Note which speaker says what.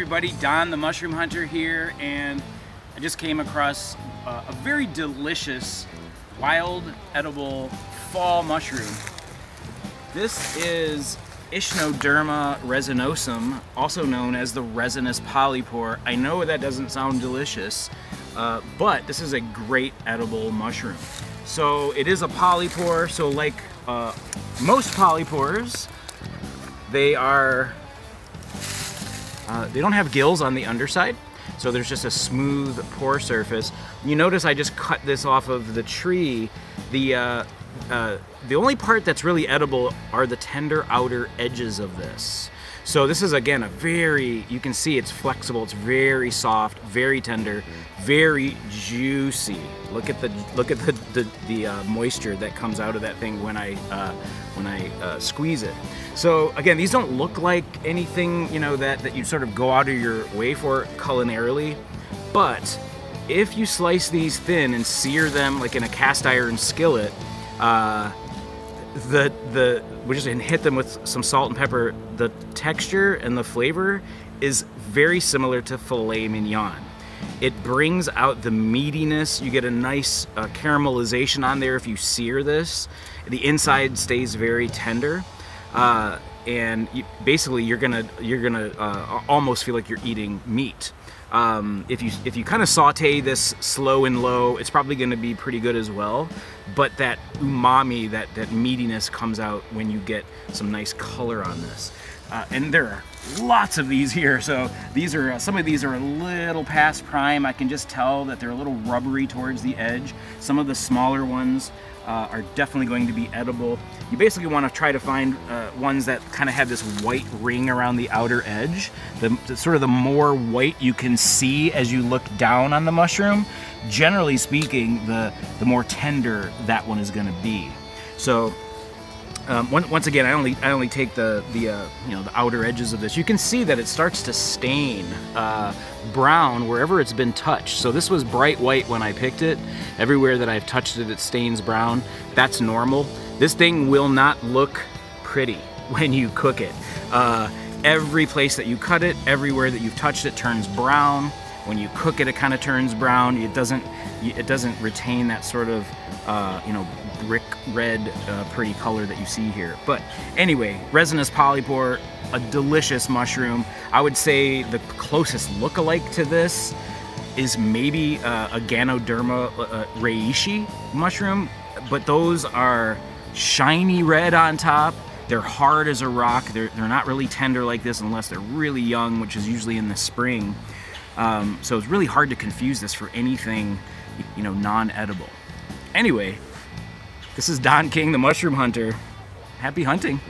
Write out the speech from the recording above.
Speaker 1: everybody, Don the Mushroom Hunter here, and I just came across a very delicious wild edible fall mushroom. This is Ischnoderma resinosum, also known as the resinous polypore. I know that doesn't sound delicious, but this is a great edible mushroom. So it is a polypore, so like most polypores, they don't have gills on the underside, so there's just a smooth pore surface. You notice I just cut this off of the tree. The only part that's really edible are the tender outer edges of this. So this is, again, you can see it's flexible, it's very soft, very tender, very juicy. Look at the moisture that comes out of that thing when I squeeze it. So again, these don't look like anything, you know, that you sort of go out of your way for culinarily, but if you slice these thin and sear them like in a cast iron skillet, we just hit them with some salt and pepper, the texture and the flavor is very similar to filet mignon. It brings out the meatiness. You get a nice caramelization on there if you sear this. The inside stays very tender, and basically you're gonna almost feel like you're eating meat. If you kind of saute this slow and low, it's probably going to be pretty good as well. But that umami, that meatiness comes out when you get some nice color on this. And there are lots of these here. So these are some of these are a little past prime. I can just tell that they're a little rubbery towards the edge. Some of the smaller ones are definitely going to be edible. You basically want to try to find ones that kind of have this white ring around the outer edge. The more white you can see as you look down on the mushroom, generally speaking, the more tender that one is going to be. So once again, I only take the outer edges of this. You can see that it starts to stain brown wherever it's been touched. So this was bright white when I picked it. Everywhere that I've touched it, it stains brown. That's normal. This thing will not look pretty when you cook it. Every place that you cut it, everywhere that you've touched it turns brown. When you cook it, it kind of turns brown. It doesn't retain that sort of brick red pretty color that you see here. But anyway, resinous polypore, a delicious mushroom. I would say the closest look-alike to this is maybe a Ganoderma reishi mushroom, but those are shiny red on top. They're hard as a rock. They're not really tender like this unless they're really young, which is usually in the spring. So it's really hard to confuse this for anything, non-edible. Anyway, this is Don King, the Mushroom Hunter. Happy hunting.